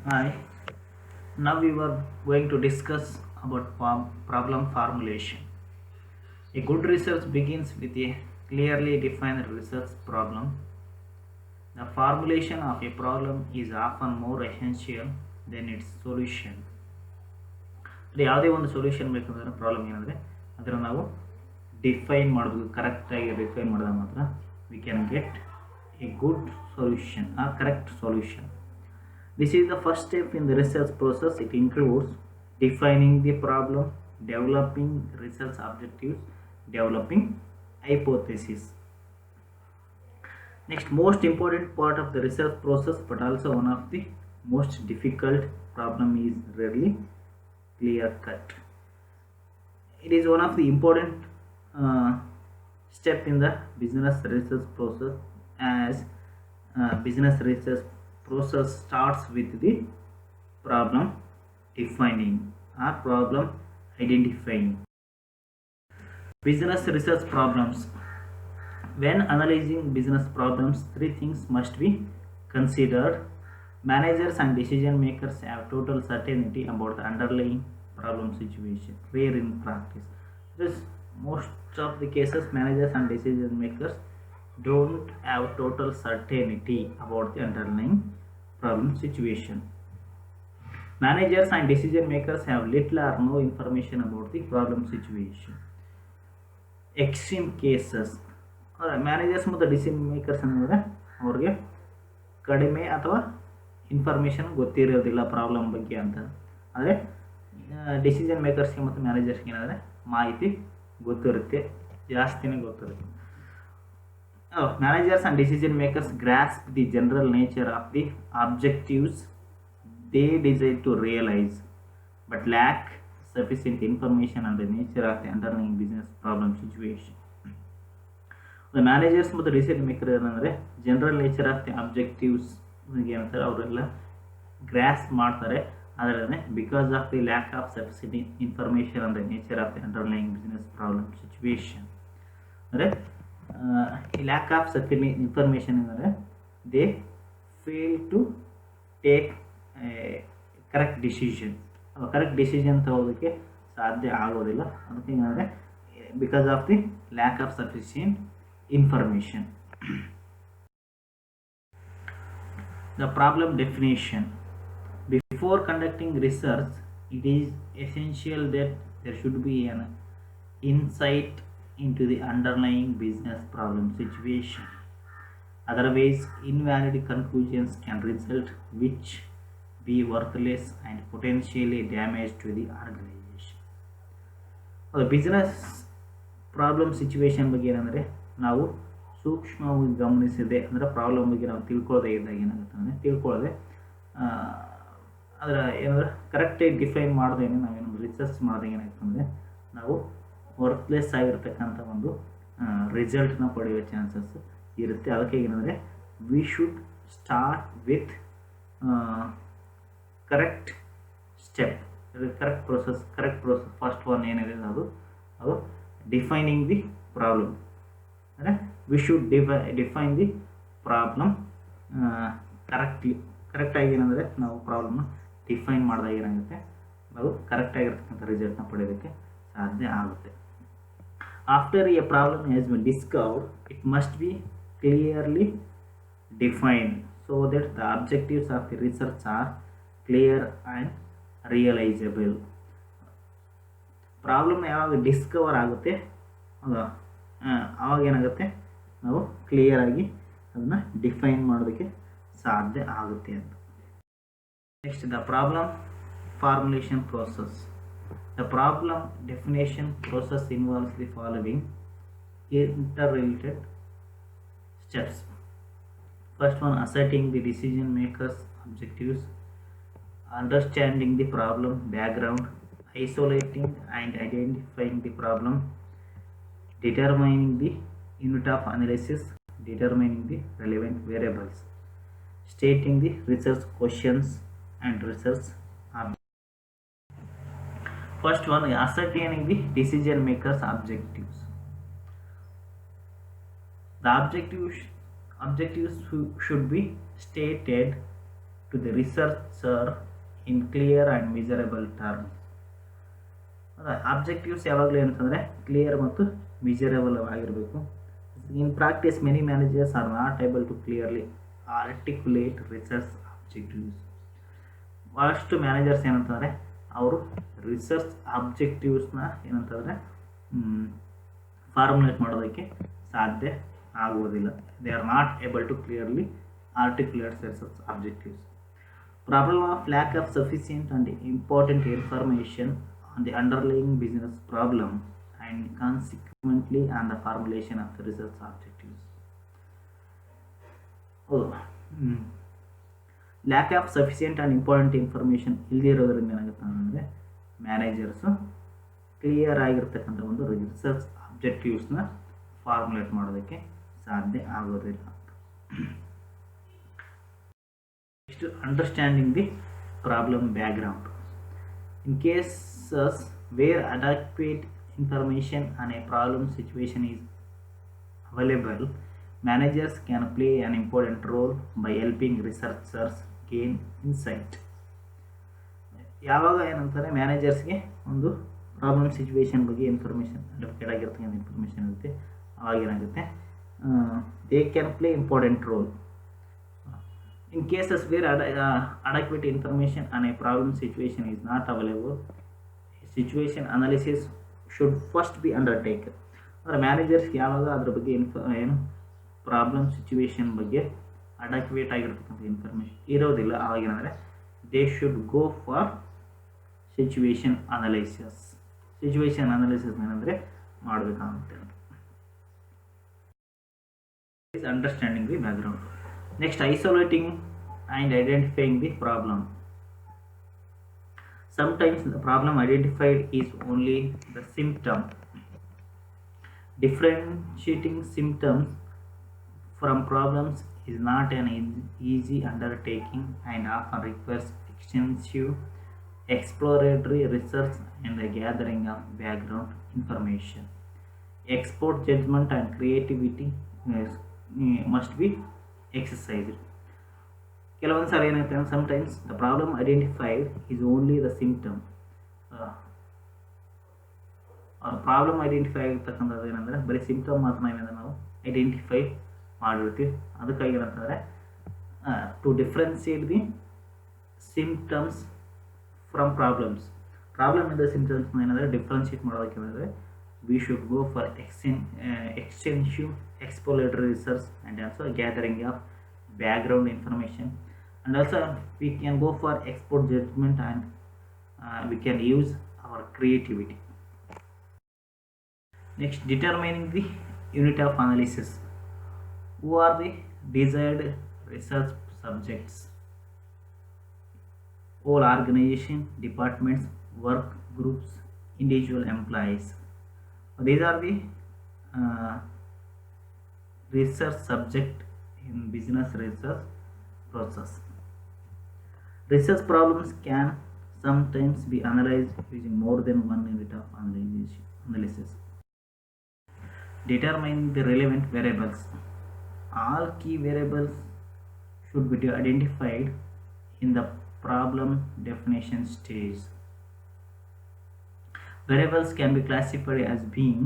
Hi, now we were going to discuss about problem formulation. A good research begins with a clearly defined research problem. The formulation of a problem is often more essential than its solution. ಯಾವುದೇ ಒಂದು solution ಬೇಕಂದ್ರೆ problem ಏನಂದರೆ ಅದನ್ನು ನಾವು define ಮಾಡಬೇಕು, ಕರೆಕ್ಟಾಗಿ define ಮಾಡಿದಾಗ ಮಾತ್ರ V can get A good solution are correct solution. This is the first step in the research process. It includes defining the problem, developing research objectives, developing hypothesis. Next, most important part of the research process, but also one of the most difficult problem, is rarely clear cut. It is one of the important step in the business research process, as business research process starts with the problem defining or problem identifying. Business research problems. When analyzing business problems, three things must be considered. Managers and decision makers have total certainty about the underlying problem situation. Rare in practice. This most of the cases, managers and decision makers don't have total certainty about the underlying problem situation. Managers and decision makers have little or no information about the problem situation. Extreme cases, managers ಮತ್ತು decision makers ಅಂದರೆ ಅವ್ರಿಗೆ ಕಡಿಮೆ ಅಥವಾ information ಗೊತ್ತಿರೋದಿಲ್ಲ problem ಬಗ್ಗೆ ಅಂತ. ಆದರೆ decision ಮೇಕರ್ಸ್ಗೆ ಮತ್ತು ಮ್ಯಾನೇಜರ್ಸ್ಗೆ ಏನಾದರೆ ಮಾಹಿತಿ ಗೊತ್ತಿರುತ್ತೆ, ಜಾಸ್ತಿನೇ ಗೊತ್ತಿರುತ್ತೆ. Managers and decision makers grasp the general nature of the objectives they desire to realize, but lack sufficient information on the nature of the underlying business problem situation. The managers ಮತ್ತು decision maker ಏನಂದರೆ general nature of the objectives ಏನಂತಾರೆ ಅವರೆಲ್ಲ grasp ಮಾಡ್ತಾರೆ. ಅದರಲ್ಲೇ because of the lack of sufficient information on the nature of the underlying business problem situation. ಅಂದರೆ ಈ lack of sufficient information ಅಂದರೆ they fail to take correct decision. Correct decision ತಗೋದಕ್ಕೆ ಸಾಧ್ಯ ಆಗೋದಿಲ್ಲ. ಅದಕ್ಕೆ ಏನಂದರೆ because of the lack of sufficient information. The problem definition. Before conducting research, it is essential that there should be an insight into the underlying business problem situation. Otherwise, invalid conclusions can result, which be worthless and potentially damage to the organization. The business problem situation ಬಗ್ಗೆ ಏನಂದರೆ ನಾವು ಸೂಕ್ಷ್ಮವಾಗಿ ಗಮನಿಸಿದೆ ಅಂದರೆ problem ಬಗ್ಗೆ ನಾವು ತಿಳ್ಕೊಳ್ಳೋದೇ ಇದ್ದಾಗ ಏನಾಗುತ್ತೆ ಅಂದರೆ ತಿಳ್ಕೊಳ್ಳೋದೆ ಅದರ ಏನಂದರೆ ಕರೆಕ್ಟಾಗಿ ಡಿಫೈನ್ ಮಾಡ್ದೇನೆ ನಾವೇನು ರಿಸರ್ಚ್ ಮಾಡಿದಾಗ ಏನಾಗುತ್ತೆ ಅಂದರೆ ನಾವು ವರ್ತ್ಲೆಸ್ ಆಗಿರ್ತಕ್ಕಂಥ ಒಂದು ರಿಸಲ್ಟ್ನ ಪಡೆಯುವ ಚಾನ್ಸಸ್ ಇರುತ್ತೆ. ಅದಕ್ಕೆ ಏನಂದರೆ we should start with correct step, correct process first one ಏನಿದೆ ಅದು ಡಿಫೈನಿಂಗ್ ದಿ ಪ್ರಾಬ್ಲಮ್. ಅಂದರೆ we should define the problem ಕರೆಕ್ಟಾಗಿ ಏನಂದರೆ ನಾವು ಪ್ರಾಬ್ಲಮ್ನ ಡಿಫೈನ್ ಮಾಡಿದಾಗ ಏನಾಗುತ್ತೆ ನಾವು ಕರೆಕ್ಟಾಗಿರ್ತಕ್ಕಂಥ ರಿಸಲ್ಟ್ನ ಪಡೆಯೋದಕ್ಕೆ ಸಾಧ್ಯ ಆಗುತ್ತೆ. After a problem has been discovered, it must be clearly defined so that the objectives of the research are clear and realisable. Problem ಯಾವಾಗ ಡಿಸ್ಕವರ್ ಆಗುತ್ತೆ ಆವಾಗ ಏನಾಗುತ್ತೆ ನಾವು ಕ್ಲಿಯರಾಗಿ ಅದನ್ನು ಡಿಫೈನ್ ಮಾಡೋದಕ್ಕೆ ಸಾಧ್ಯ ಆಗುತ್ತೆ ಅಂತ. Next, the problem formulation process. The problem definition process involves the following interrelated steps. First one, asserting the decision makers objectives, understanding the problem background, isolating and identifying the problem, determining the unit of analysis, determining the relevant variables, stating the research questions and research objectives. First one, ascertaining the decision makers objectives. The objectives should be stated to the researcher in clear and measurable terms. Objectives ಯಾವಾಗಲೂ ಏನಂತಂದರೆ clear ಮತ್ತು measurable ಆಗಿರಬೇಕು. In practice many managers are not able to clearly articulate research objectives. ಭಾಳಷ್ಟು managers ಏನಂತಂದರೆ ಅವರು research ಆಬ್ಜೆಕ್ಟಿವ್ಸ್ನ ಏನಂತಂದರೆ formulate ಮಾಡೋದಕ್ಕೆ ಸಾಧ್ಯ ಆಗುವುದಿಲ್ಲ. They are not able to clearly articulate research objectives. Problem of lack of sufficient and important information on the underlying business problem and consequently on the formulation of the research objectives. Lack of sufficient and important information ಇಲ್ಲದೇ ಇರೋದ್ರಿಂದ ಏನಾಗುತ್ತೆ ಅಂದರೆ managers clear ಆಗಿರ್ತಕ್ಕಂಥ ಒಂದು research ಆಬ್ಜೆಕ್ಟಿವ್ಸ್ನ formulate ಮಾಡೋದಕ್ಕೆ ಸಾಧ್ಯ ಆಗೋದಿಲ್ಲ. Next, understanding the problem background. In cases where adequate information on a problem situation is available, managers can play an important role by helping researchers gain insight. ಯಾವಾಗ ಏನಂತಾರೆ ಮ್ಯಾನೇಜರ್ಸ್ಗೆ ಒಂದು problem situation ಬಗ್ಗೆ information addicted ಆಗಿರ್ತಕ್ಕಂಥ information ಇರುತ್ತೆ, ಆವಾಗ ಏನಾಗುತ್ತೆ they can play important role. In cases where adequate information on a problem situation is not available, situation analysis should first be undertaken. ಅಂದರೆ ಮ್ಯಾನೇಜರ್ಸ್ಗೆ ಯಾವಾಗ ಅದ್ರ ಬಗ್ಗೆ ಏನು ಪ್ರಾಬ್ಲಮ್ ಸಿಚುವೇಶನ್ ಬಗ್ಗೆ ಅಡಕ್ವೇಟ್ ಆಗಿರ್ತಕ್ಕಂಥ ಇನ್ಫಾರ್ಮೇಷನ್ ಇರೋದಿಲ್ಲ, ಆವಾಗೇನಂದರೆ they should go for situation analysis. Situation analysis ಏನಂದರೆ ಮಾಡಬೇಕಾಗುತ್ತೆ. Understanding the background. Next, isolating and identifying the problem. Sometimes the problem identified is only the symptom. Differentiating symptoms from problems is not an easy undertaking and often requires extensive exploratory research and the gathering of background information. Expert judgment and creativity must be exercised. ಕೆಲವೊಂದು ಸಾರಿ ಏನಾಗುತ್ತೆ ಅಂದರೆ sometimes the problem identified is only the symptom. Problem identify ಆಗಿರ್ತಕ್ಕಂಥದ್ದು ಏನಂದರೆ ಬರೀ symptom ಮಾತ್ರ ಏನಂದರೆ ನಾವು identify ಮಾಡಿರ್ತೀವಿ. ಅದಕ್ಕಾಗಿ ಏನಂತಂದರೆ to differentiate the symptoms from problems. Problem ಇಂದ ಸಿಂಪ್ಟಮ್ಸ್ನ ಏನಂದರೆ ಡಿಫ್ರೆನ್ಷಿಯೇಟ್ ಮಾಡೋದಕ್ಕೆ ಏನಂದರೆ we should go for extensive exploratory research and also gathering of background information, and also we can go for expert judgment and we can use our creativity. Next, determining the unit of analysis. Who are the desired research subjects? All organization, departments, work groups, individual employees. These are the research subject in business research process. Research problems can sometimes be analyzed using more than one unit of analysis. Determine the relevant variables. All key variables should be identified in the problem definition stage. Variables can be classified as being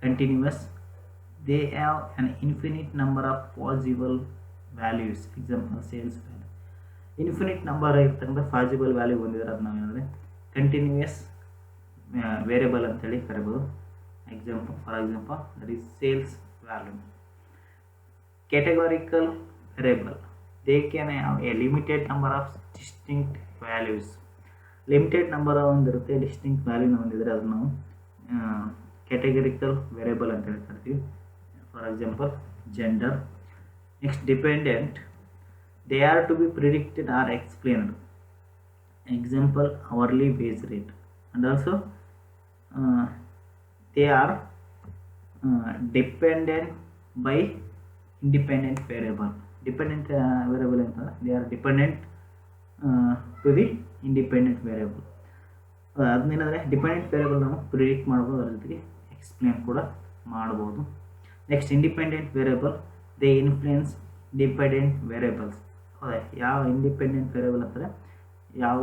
continuous. They have an infinite number of possible values. Example, sales value. Infinite number ಇರ್ತಕ್ಕಂಥ possible value ಹೊಂದಿದ್ರೆ ಅದು ನಾವೇನಂದರೆ continuous variable ಅಂತೇಳಿ ಕರಿಬೋದು. For example that is sales value. Categorical variable. They can have a limited number of distinct values. Limited number ಒಂದಿರುತ್ತೆ, distinct ವ್ಯಾಲ್ಯೂನ ಹೊಂದಿದ್ರೆ ಅದು ನಾವು categorical variable ಅಂತ ಹೇಳಿ ಕರಿತೀವಿ. For example gender. Next dependent. They are to be predicted or explained. Example hourly base rate. And also they are dependent by independent variable. Dependent variable ಅಂತಂದರೆ they are dependent to the independent variable. ಅದನ್ನೇನಂದರೆ dependent variable ನಾವು predict ಮಾಡ್ಬೋದು, ಅದ್ರ ಜೊತೆಗೆ explain ಕೂಡ ಮಾಡ್ಬೋದು. Next independent variable. They influence dependent variables. ಹೌದಾ, ಯಾವ ಇಂಡಿಪೆಂಡೆಂಟ್ ವೇರಿಯಬಲ್ ಅಂದರೆ ಯಾವ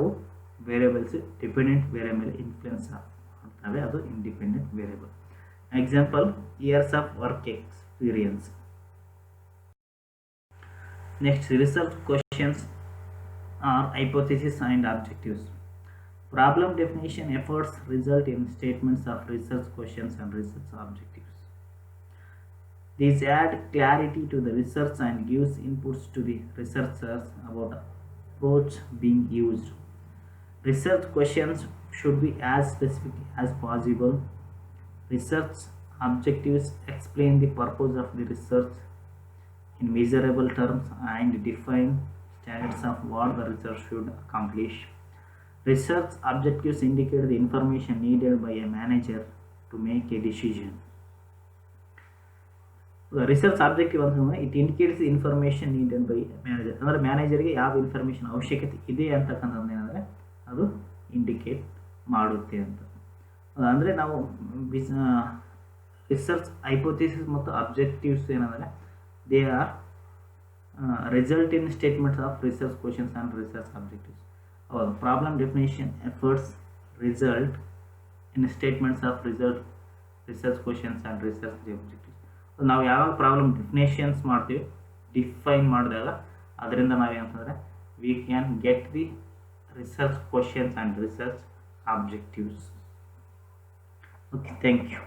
ವೇರಿಯಬಲ್ಸ್ ಡಿಪೆಂಡೆಂಟ್ ವೇರಿಯಬಲ್ ಮೇಲೆ ಇನ್ಫ್ಲುಯೆನ್ಸ್ ಮಾಡ್ತವೆ, ಅದು independent variable. Example, years of work experience. Next, research questions are hypothesis and objectives. Problem definition efforts result in statements of research questions and research objectives. These add clarity to the research and gives inputs to the researchers about approach being used. Research questions should be as specific as possible. Research objectives explain the purpose of the research in measurable terms and define standards of what the research should accomplish. Research objectives indicate the information needed by a manager to make a decision. Research objective ಅಂತಂದರೆ it indicates information needed by manager, ಅಂದರೆ ಮ್ಯಾನೇಜರ್ಗೆ ಯಾವ information ಅವಶ್ಯಕತೆ ಇದೆ ಅಂತಕ್ಕಂಥದ್ದು ಏನಂದರೆ ಅದು indicate ಮಾಡುತ್ತೆ ಅಂತ. ಅಂದರೆ ನಾವು ರಿಸರ್ಚ್ ಹೈಪೋಥಿಸಿಸ್ ಮತ್ತು ಅಬ್ಜೆಕ್ಟಿವ್ಸ್ ಏನಂದರೆ they are result in statements of research questions and research objectives. ಹೌದು, problem definition efforts result in statements of research questions and research objectives. ನಾವು ಯಾವಾಗ ಪ್ರಾಬ್ಲಮ್ ಡೆಫಿನೇಷನ್ಸ್ ಮಾಡ್ತೀವಿ, ಡಿಫೈನ್ ಮಾಡಿದಾಗ ಅದರಿಂದ ನಾವೇನಂತಂದರೆ we can get the research questions and research objectives. Okay, thank you.